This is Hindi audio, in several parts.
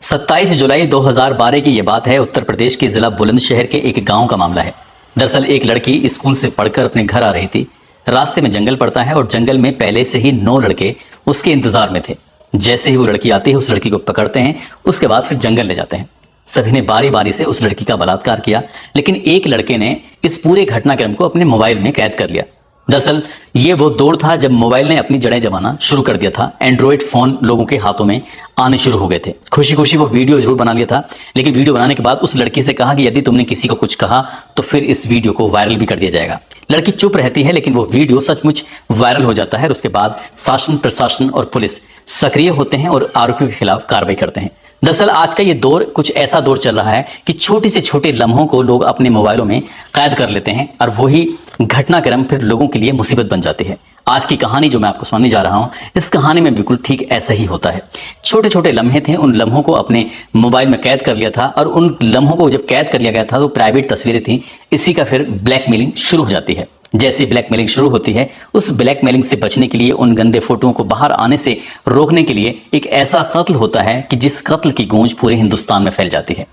27 जुलाई 2012 की ये बात है। उत्तर प्रदेश के जिला बुलंदशहर के एक गांव का मामला है। दरअसल एक लड़की स्कूल से पढ़कर अपने घर आ रही थी। रास्ते में जंगल पड़ता है और जंगल में पहले से ही 9 लड़के उसके इंतजार में थे। जैसे ही वो लड़की आती है उस लड़की को पकड़ते हैं, उसके बाद फिर जंगल ले जाते हैं। सभी ने बारी बारी से उस लड़की का बलात्कार किया, लेकिन एक लड़के ने इस पूरे घटनाक्रम को अपने मोबाइल में कैद कर लिया। दरअसल ये वो दौर था जब मोबाइल ने अपनी जड़ें जमाना शुरू कर दिया था। एंड्रॉइड फोन लोगों के हाथों में आने शुरू हो गए थे। खुशी खुशी वो वीडियो जरूर बना लिया था, लेकिन वीडियो बनाने के बाद उस लड़की से कहा कि यदि तुमने किसी को कुछ कहा तो फिर इस वीडियो को वायरल भी कर दिया जाएगा। लड़की चुप रहती है, लेकिन वो वीडियो सचमुच वायरल हो जाता है और उसके बाद शासन, प्रशासन और पुलिस सक्रिय होते हैं और आरोपियों के खिलाफ कार्रवाई करते हैं। दरअसल आज का ये दौर कुछ ऐसा दौर चल रहा है कि छोटे से छोटे लम्हों को लोग अपने मोबाइलों में कैद कर लेते हैं और वही घटनाक्रम फिर लोगों के लिए मुसीबत बन जाती है। आज की कहानी जो मैं आपको सुनाने जा रहा हूं, इस कहानी में बिल्कुल ठीक ऐसा ही होता है। छोटे छोटे लम्हे थे, उन लम्हों को अपने मोबाइल में कैद कर लिया था और उन लम्हों को जब कैद कर लिया गया था तो प्राइवेट तस्वीरें थी। इसी का फिर ब्लैकमेलिंग शुरू हो जाती है। जैसे ब्लैकमेलिंग शुरू होती है, उस ब्लैकमेलिंग से बचने के लिए, उन गंदे फोटोओं को बाहर आने से रोकने के लिए एक ऐसा कत्ल होता है कि जिस कत्ल की गूंज पूरे हिंदुस्तान में फैल जाती है।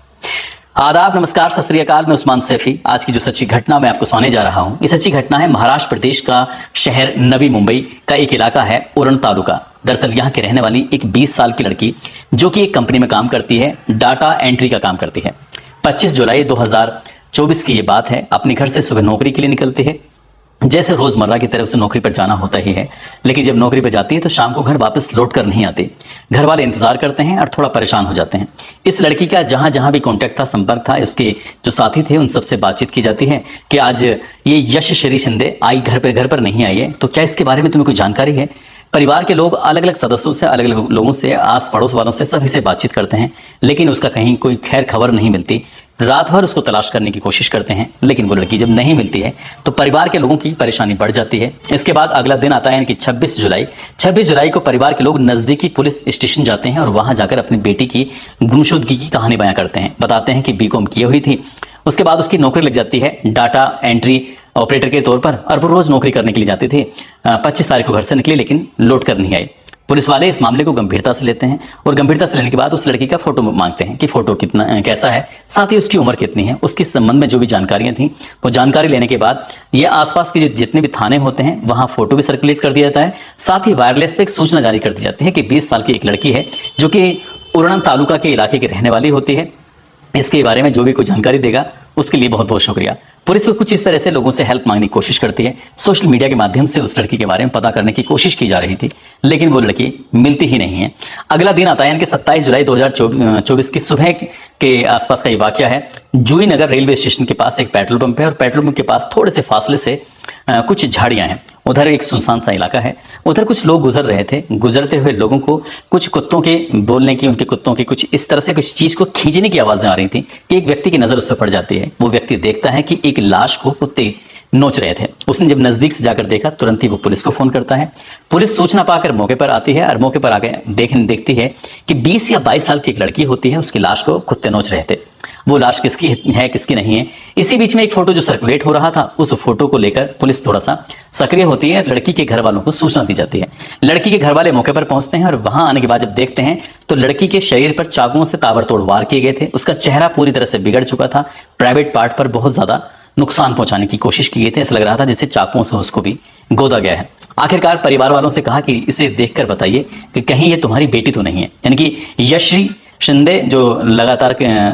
आदाब, नमस्कार, सत श्री अकाल। मैं उस्मान सैफी। आज की जो सच्ची घटना मैं आपको सुनाने जा रहा हूं, ये सच्ची घटना है महाराष्ट्र प्रदेश का शहर नवी मुंबई का एक इलाका है उरण तालुका। दरअसल यहाँ के रहने वाली एक 20 साल की लड़की जो कि एक कंपनी में काम करती है, डाटा एंट्री का काम करती है। 25 जुलाई 2024 की ये बात है। अपने घर से सुबह नौकरी के लिए निकलती है। जैसे रोजमर्रा की तरह उसे नौकरी पर जाना होता ही है, लेकिन जब नौकरी पर जाती है तो शाम को घर वापस लौट कर नहीं आती। घर वाले इंतजार करते हैं और थोड़ा परेशान हो जाते हैं। इस लड़की का जहां जहां भी कांटेक्ट था, संपर्क था, उसके जो साथी थे उन सबसे बातचीत की जाती है कि आज ये यशश्री शिंदे आई घर पर नहीं आई है, तो क्या इसके बारे में तुम्हें कोई जानकारी है? परिवार के लोग अलग अलग सदस्यों से, अलग अलग लोगों से, आस पड़ोस वालों से, सभी से बातचीत करते हैं, लेकिन उसका कहीं कोई खैर खबर नहीं मिलती। रात भर उसको तलाश करने की कोशिश करते हैं, लेकिन वो लड़की जब नहीं मिलती है तो परिवार के लोगों की परेशानी बढ़ जाती है। इसके बाद अगला दिन आता है, यानी कि 26 जुलाई को परिवार के लोग नजदीकी पुलिस स्टेशन जाते हैं और वहां जाकर अपनी बेटी की गुमशुदगी की कहानी बयां करते हैं। बताते हैं कि बीकॉम की हुई थी, उसके बाद उसकी नौकरी लग जाती है डाटा एंट्री ऑपरेटर के तौर पर, और वो रोज नौकरी करने के लिए जाते थे। 25 तारीख को घर से निकले, लेकिन लौट कर नहीं आए। पुलिस वाले इस मामले को गंभीरता से लेते हैं और गंभीरता से लेने के बाद उस लड़की का फोटो मांगते हैं कि फोटो कितना कैसा है, साथ ही उसकी उम्र कितनी है, उसके संबंध में जो भी जानकारियां थी वो जानकारी लेने के बाद ये आसपास के जितने भी थाने होते हैं वहां फोटो भी सर्कुलेट कर दिया जाता है। साथ ही वायरलेस पे एक सूचना जारी कर दी जाती है कि 20 साल की एक लड़की है जो कि उरण तालुका के इलाके की रहने वाली होती है। इसके बारे में जो भी कोई जानकारी देगा उसके लिए बहुत बहुत शुक्रिया। पुलिस को कुछ इस तरह से लोगों से हेल्प मांगने की कोशिश करती है। सोशल मीडिया के माध्यम से उस लड़की के बारे में पता करने की कोशिश की जा रही थी, लेकिन वो लड़की मिलती ही नहीं है। अगला दिन आता है, यानी कि 27 जुलाई 2024 की सुबह के आसपास का ये वाकया है। जूही नगर रेलवे स्टेशन के पास एक पेट्रोल पंप है और पेट्रोल पंप के पास थोड़े से फासले से कुछ झाड़ियां हैं। उधर एक सुनसान सा इलाका है। उधर कुछ लोग गुजर रहे थे। गुजरते हुए लोगों को कुछ कुत्तों के बोलने की, उनके कुत्तों की कुछ इस तरह से कुछ चीज को खींचने की आवाजें आ रही थी कि एक व्यक्ति की नजर उस पर पड़ जाती है। वो व्यक्ति देखता है कि एक लाश को कुत्ते नोच रहे थे। उसने जब नजदीक से जाकर देखा, तुरंत ही वो पुलिस को फोन करता है। पुलिस सूचना पाकर मौके पर आती है और मौके पर आकर देखती है कि 20 या 22 साल की एक लड़की होती है, उसकी लाश को कुत्ते नोच रहे थे। वो लाश किसकी है किसकी नहीं है, इसी बीच में एक फोटो जो सर्कुलेट हो रहा था, उस फोटो को लेकर पुलिस थोड़ा सा सक्रिय होती है। लड़की के घर वालों को सूचना दी जाती है। लड़की के घर वाले मौके पर पहुंचते हैं और वहां आने के बाद जब देखते हैं तो लड़की के शरीर पर चाकुओं से ताबड़तोड़ वार किए गए थे। उसका चेहरा पूरी तरह से बिगड़ चुका था। प्राइवेट पार्ट पर बहुत ज्यादा नुकसान पहुंचाने की कोशिश की गई थी। ऐसा लग रहा था जैसे चाकुओं से उसको भी गोदा गया है। आखिरकार परिवार वालों से कहा कि इसे देखकर बताइए कि कहीं ये तुम्हारी बेटी तो नहीं है, यानी कि यशश्री शिंदे जो लगातार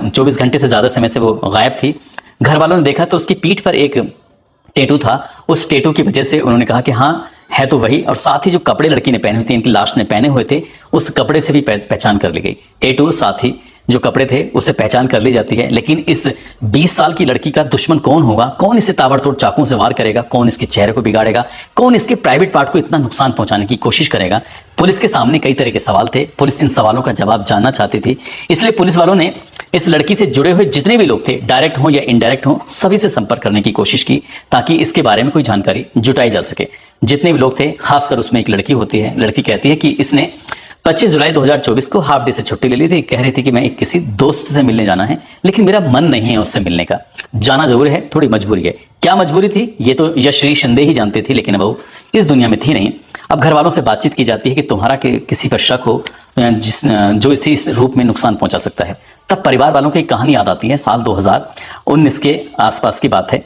24 घंटे से ज्यादा समय से वो गायब थी। घर वालों ने देखा तो उसकी पीठ पर एक टैटू था। उस टैटू की वजह से उन्होंने कहा कि हाँ है तो वही, और साथ ही जो कपड़े लड़की ने पहने हुए थे, इनकी लाश ने पहने हुए थे, उस कपड़े से भी पहचान कर ली गई। टैटू साथ ही जो कपड़े थे उससे पहचान कर ली जाती है। लेकिन इस 20 साल की लड़की का दुश्मन कौन होगा, कौन इसे ताबड़तोड़ चाकू से वार करेगा, कौन इसके चेहरे को बिगाड़ेगा, कौन इसके प्राइवेट पार्ट को इतना नुकसान पहुंचाने की कोशिश करेगा। पुलिस के सामने कई तरह के सवाल थे। पुलिस इन सवालों का जवाब जानना चाहती थी, इसलिए पुलिस वालों ने इस लड़की से जुड़े हुए जितने भी लोग थे, डायरेक्ट हो या इनडायरेक्ट हो, सभी से संपर्क करने की कोशिश की ताकि इसके बारे में कोई जानकारी जुटाई जा सके। जितने भी लोग थे, खासकर उसमें एक लड़की होती है। लड़की कहती है कि इसने 25 जुलाई 2024 को हाफ डे से छुट्टी ले ली थी। कह रही थी कि मैं एक किसी दोस्त से मिलने जाना है, लेकिन मेरा मन नहीं है उससे मिलने का। जाना जरूर है, थोड़ी मजबूरी है। क्या मजबूरी थी ये तो यशश्री शिंदे ही जानते थे, लेकिन अब वो इस दुनिया में थी नहीं। अब घर वालों से बातचीत की जाती है कि तुम्हारा किसी पर शक हो जो इसे इस रूप में नुकसान पहुंचा सकता है। तब परिवार वालों की कहानी याद आती है। साल 2019 के आसपास की बात है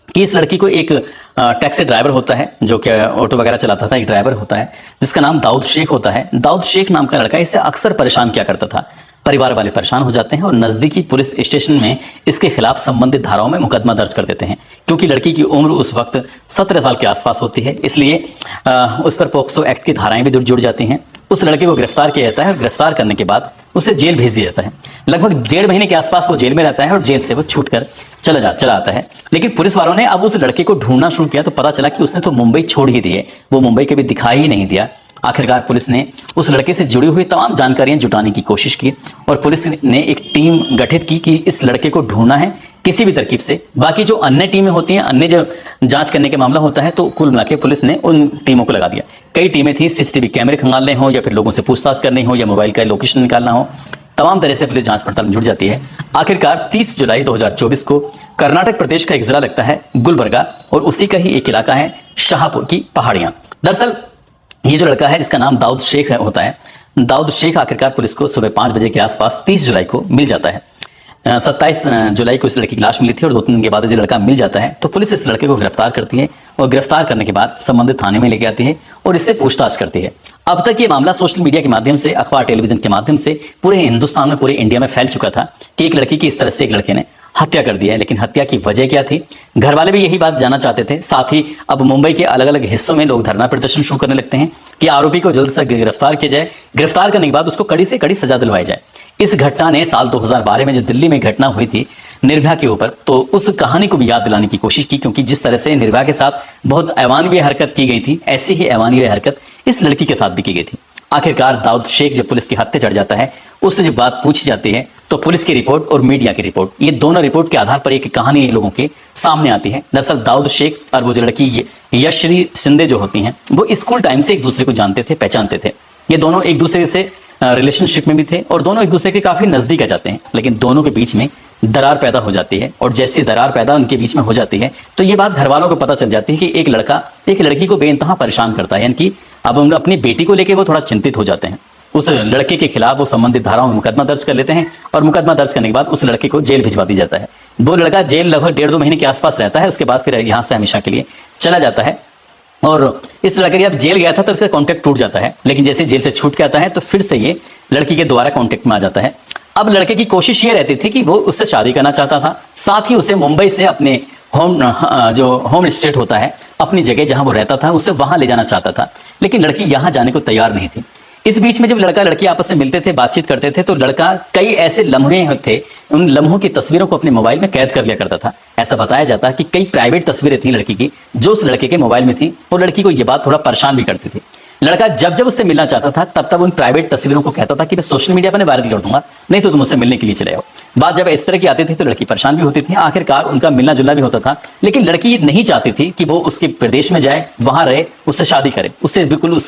कि इस लड़की को एक टैक्सी ड्राइवर होता है जो कि ऑटो वगैरह चलाता था, एक ड्राइवर होता है जिसका नाम दाऊद शेख होता है। दाऊद शेख नाम का लड़का इसे अक्सर परेशान किया करता था। परिवार वाले परेशान हो जाते हैं और नजदीकी पुलिस स्टेशन में इसके खिलाफ संबंधित धाराओं में मुकदमा दर्ज कर देते हैं। क्योंकि लड़की की उम्र उस वक्त 17 साल के आसपास होती है, इसलिए उस पर पोक्सो एक्ट की धाराएं भी जुड़ जाती हैं। उस लड़के को गिरफ्तार किया जाता है और गिरफ्तार करने के बाद उसे जेल भेज दिया जाता है। लगभग 1.5 महीने के आसपास वो जेल में रहता है और जेल से वो छूटकर चला आता है। लेकिन पुलिस वालों ने अब उस लड़के को ढूंढना शुरू किया तो पता चला कि उसने तो मुंबई छोड़ ही दी है, वो मुंबई कभी दिखाई ही नहीं दिया। आखिरकार पुलिस ने उस लड़के से जुड़ी हुई तमाम जानकारियां जुटाने की कोशिश की और पुलिस ने एक टीम गठित की कि इस लड़के को ढूंढना है किसी भी तरकीब से। बाकी जो अन्य टीमें होती हैं, अन्य जो जांच करने का मामला होता है, तो कुल मिला के पुलिस ने उन टीमों को लगा दिया। कई टीमें थी, सीसीटीवी कैमरे खंगालने हो या फिर लोगों से पूछताछ करनी हो या मोबाइल का लोकेशन निकालना हो, तमाम तरह से पुलिस जांच पड़ताल में जुट जाती है। आखिरकार 30 जुलाई 2024 को कर्नाटक प्रदेश का एक जिला लगता है गुलबर्गा और उसी का ही एक इलाका है शाहपुर की पहाड़ियां। दरअसल ये जो लड़का है जिसका नाम दाऊद शेख होता है, दाऊद शेख आखिरकार पुलिस को सुबह 5 बजे के आसपास 30 जुलाई को मिल जाता है। 27 जुलाई को इस लड़की की लाश मिली थी और 2 दिन के बाद ये लड़का मिल जाता है। तो पुलिस इस लड़के को गिरफ्तार करती है और गिरफ्तार करने के बाद संबंधित थाने में लेके आती है और इससे पूछताछ करती है। अब तक ये मामला सोशल मीडिया के माध्यम से, अखबार टेलीविजन के माध्यम से पूरे हिंदुस्तान में, पूरे इंडिया में फैल चुका था कि एक लड़की की इस तरह से एक लड़के ने हत्या कर दी है। लेकिन हत्या की वजह क्या थी, घर वाले भी यही बात जानना चाहते थे। साथ ही अब मुंबई के अलग अलग हिस्सों में लोग धरना प्रदर्शन शुरू करने लगते हैं कि आरोपी को जल्द से गिरफ्तार किया जाए, गिरफ्तार करने के बाद उसको कड़ी से कड़ी सजा दिलवाई जाए। इस घटना ने साल 2012 में जो दिल्ली में घटना हुई थी निर्भया के ऊपर, तो उस कहानी को भी याद दिलाने की कोशिश की, क्योंकि जिस तरह से निर्भया के साथ बहुत अमानवीय हरकत की गई थी, ऐसी ही अमानवीय हरकत इस लड़की के साथ भी की गई थी। आखिरकार दाऊद शेख जब पुलिस के हत्थे चढ़ जाता है, उससे जब बात पूछी जाती है तो पुलिस की रिपोर्ट और मीडिया की रिपोर्ट, ये दोनों रिपोर्ट के आधार पर एक कहानी लोगों के सामने आती है। दरअसल दाऊद शेख और वो जो लड़की यशश्री शिंदे जो होती हैं, वो स्कूल टाइम से एक दूसरे को जानते थे, पहचानते थे। ये दोनों एक दूसरे से रिलेशनशिप में भी थे और दोनों एक दूसरे के काफी नजदीक आ जाते हैं। लेकिन दोनों के बीच में दरार पैदा हो जाती है और जैसे दरार पैदा उनके बीच में हो जाती है तो ये बात घर वालों को पता चल जाती है कि एक लड़का एक लड़की को बेइंतहा परेशान करता है। यानी कि अब उन अपनी बेटी को लेकर वो थोड़ा चिंतित हो जाते हैं। उस लड़के के खिलाफ वो संबंधित धाराओं में मुकदमा दर्ज कर लेते हैं और मुकदमा दर्ज करने के बाद उस लड़के को जेल भिजवा दी जाता है। वो लड़का जेल लगभग 1.5-2 महीने के आसपास रहता है। उसके बाद फिर यहाँ से हमेशा के लिए चला जाता है और इस लड़के जब जेल गया था तो उसका कॉन्टैक्ट टूट जाता है। लेकिन जैसे जेल से छूट के आता है तो फिर से ये लड़की के द्वारा कॉन्टैक्ट में आ जाता है। अब लड़के की कोशिश ये रहती थी कि वो उससे शादी करना चाहता था, साथ ही उसे मुंबई से अपने होम स्टेट होता है, अपनी जगह जहां वो रहता था, उसे वहां ले जाना चाहता था। लेकिन लड़की यहां जाने को तैयार नहीं थी। इस बीच में जब लड़का लड़की आपस में मिलते थे, बातचीत करते थे, तो लड़का कई ऐसे लम्हे थे, उन लम्हों की तस्वीरों को अपने मोबाइल में कैद कर लिया करता था। ऐसा बताया जाता है कि कई प्राइवेट तस्वीरें थी लड़की की जो उस लड़के के मोबाइल में थी और लड़की को यह बात थोड़ा परेशान भी करती थी। लड़का जब जब उससे मिलना चाहता था तब तब उन प्राइवेट तस्वीरों को कहता था कि मैं सोशल मीडिया पर वायरल कर दूंगा, नहीं तो तुम मुझसे मिलने के लिए चले आओ। बात जब इस तरह की आती थी तो लड़की परेशान भी होती थी। आखिरकार उनका मिलना जुलना भी होता था, लेकिन लड़की नहीं चाहती थी कि वो उसके प्रदेश में जाए, वहां रहे, उससे शादी करे, उससे बिल्कुल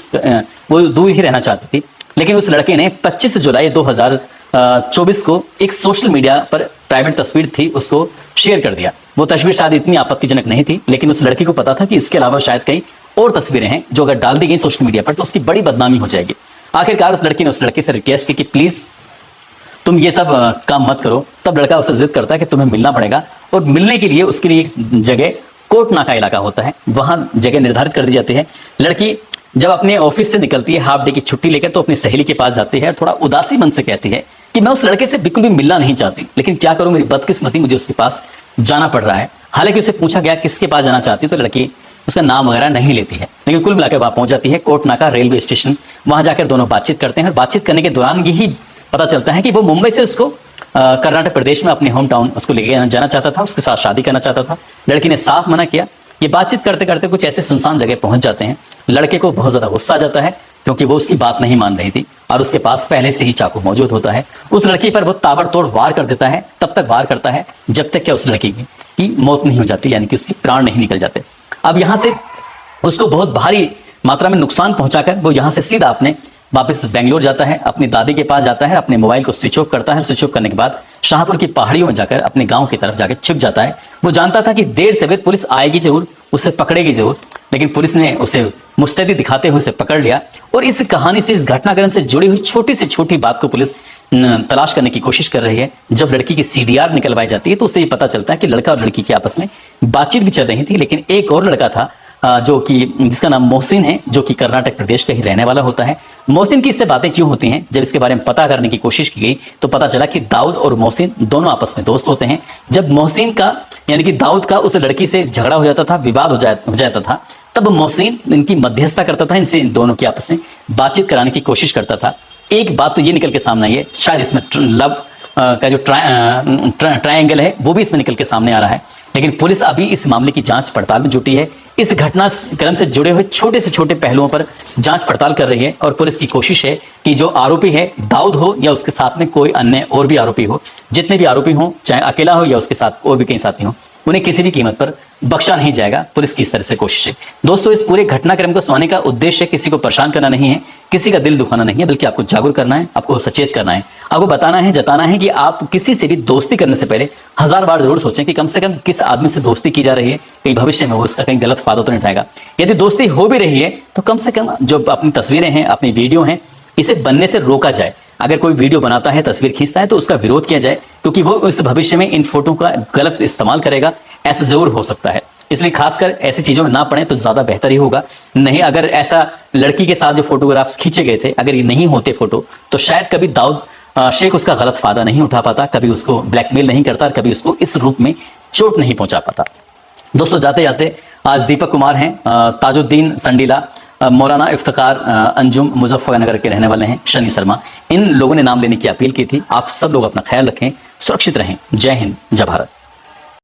वो दूर ही रहना चाहती थी। लेकिन उस लड़के ने 25 जुलाई 2024 को एक सोशल मीडिया पर प्राइवेट तस्वीर थी उसको शेयर कर दिया। वो तस्वीर शायद इतनी आपत्तिजनक नहीं थी, लेकिन उस लड़की को पता था कि इसके अलावा शायद कई और तस्वीरें हैं जो अगर डाल दी गई सोशल मीडिया पर तो उसकी बड़ी बदनामी हो जाएगी। आखिरकार उस लड़की ने उस लड़के से रिक्वेस्ट की कि प्लीज तुम ये सब काम मत करो। तब लड़का उससे जिद करता है कि तुम्हें मिलना पड़ेगा और मिलने के लिए उसके लिए एक जगह कोटना का इलाका होता है, वहां जगह निर्धारित कर दी जाती है। लड़की जब अपने ऑफिस से निकलती है हाफ डे की छुट्टी लेकर तो अपनी सहेली के पास जाती है और थोड़ा उदासी मन से कहती है कि मैं उस लड़के से बिल्कुल भी मिलना नहीं चाहती, लेकिन क्या करूं, मेरी बदकिस्मती, मुझे उसके पास जाना पड़ रहा है। हालांकि उसे पूछा गया किसके पास जाना चाहती है तो लड़की उसका नाम वगैरह नहीं लेती है, लेकिन कुल मिलाकर वहां पहुंच जाती है कोटनाका रेलवे स्टेशन। वहां जाकर दोनों बातचीत करते हैं और बातचीत करने के दौरान यही पता चलता है कि वो मुंबई से उसको कर्नाटक प्रदेश में अपने होम टाउन उसको लेके जाना चाहता था, उसके साथ शादी करना चाहता था। लड़की ने साफ मना किया। ये बातचीत करते करते कुछ ऐसे सुनसान जगह पहुंच जाते हैं। लड़के को बहुत ज्यादा गुस्सा आ जाता है क्योंकि वो उसकी बात नहीं मान रही थी और उसके पास पहले से ही चाकू मौजूद होता है। उस लड़की पर वो ताबड़तोड़ वार कर देता है, तब तक वार करता है जब तक क्या उस लड़की की मौत नहीं हो जाती, यानी कि उसके प्राण नहीं निकल जाते। अब यहां से उसको बहुत भारी मात्रा में नुकसान पहुंचाकर वो यहां से सीधा अपने वापस बेंगलोर जाता है, अपनी दादी के पास जाता है, अपने मोबाइल को स्विच ऑफ करता है। स्विच ऑफ करने के बाद शाहपुर की पहाड़ियों में जाकर अपने गांव की तरफ जाकर छिप जाता है। वो जानता था कि देर से देर पुलिस आएगी जरूर, उसे पकड़ेगी जरूर, लेकिन पुलिस ने उसे मुस्तैदी दिखाते हुए उसे पकड़ लिया। और इस कहानी से, इस घटनाक्रम से जुड़ी हुई छोटी से छोटी बात को पुलिस तलाश करने की कोशिश कर रही है। जब लड़की की सीडीआर निकलवाई जाती है तो उसे ये पता चलता है कि लड़का और लड़की की आपस में बातचीत भी चल रही थी, लेकिन एक और लड़का था जो कि जिसका नाम मोहसिन है, जो कि कर्नाटक प्रदेश का ही रहने वाला होता है। मोहसिन की इससे बातें क्यों होती हैं, जब इसके बारे में पता करने की कोशिश की गई तो पता चला कि दाऊद और मोहसिन दोनों आपस में दोस्त होते हैं। जब मोहसिन का यानी कि दाऊद का उस लड़की से झगड़ा हो जाता था, विवाद हो जाता था, तब मोहसिन इनकी मध्यस्थता करता था, इनसे दोनों की आपस में बातचीत कराने की कोशिश करता था। एक बात तो ये निकल के सामने आई है, शायद इसमें लव का जो ट्रायंगल है वो भी इसमें निकल के सामने आ रहा है। लेकिन पुलिस अभी इस मामले की जांच पड़ताल में जुटी है। इस घटनाक्रम से जुड़े हुए छोटे से छोटे पहलुओं पर जांच पड़ताल कर रही है और पुलिस की कोशिश है कि जो आरोपी है, दाऊद हो या उसके साथ में कोई अन्य और भी आरोपी हो, जितने भी आरोपी हो, चाहे अकेला हो या उसके साथ और भी कई साथी हो, उन्हें किसी भी कीमत पर बख्शा नहीं जाएगा। पुलिस की इस तरह से कोशिश है। दोस्तों, इस पूरे घटनाक्रम को सुनाने का उद्देश्य किसी को परेशान करना नहीं है, किसी का दिल दुखाना नहीं है, बल्कि आपको जागरूक करना है, आपको सचेत करना है, आपको बताना है, जताना है कि आप किसी से भी दोस्ती करने से पहले 1000 बार जरूर सोचें कि कम से कम किस आदमी से दोस्ती की जा रही है, कहीं भविष्य में वो उसका कहीं गलत फायदा तो नहीं उठाएगा। यदि दोस्ती हो भी रही है तो कम से कम जो अपनी तस्वीरें हैं, अपनी वीडियो हैं, इसे बनने से रोका जाए। अगर कोई वीडियो बनाता है, तस्वीर खींचता है तो उसका विरोध किया जाए, क्योंकि वो उस भविष्य में इन फोटो का गलत इस्तेमाल करेगा, ऐसा जरूर हो सकता है। इसलिए खासकर ऐसी चीजों में ना पड़े तो ज्यादा बेहतर ही होगा। नहीं, अगर ऐसा लड़की के साथ जो फोटोग्राफ्स खींचे गए थे, अगर ये नहीं होते फोटो, तो शायद कभी दाऊद शेख उसका गलत फायदा नहीं उठा पाता, कभी उसको ब्लैकमेल नहीं करता, कभी उसको इस रूप में चोट नहीं पहुंचा पाता। दोस्तों, जाते जाते आज दीपक कुमार हैं, ताजुद्दीन संडीला, मौलाना इफ्तिकार अंजुम मुजफ्फरनगर के रहने वाले हैं, शनि शर्मा, इन लोगों ने नाम लेने की अपील की थी। आप सब लोग अपना ख्याल रखें, सुरक्षित रहें। जय हिंद, जय भारत।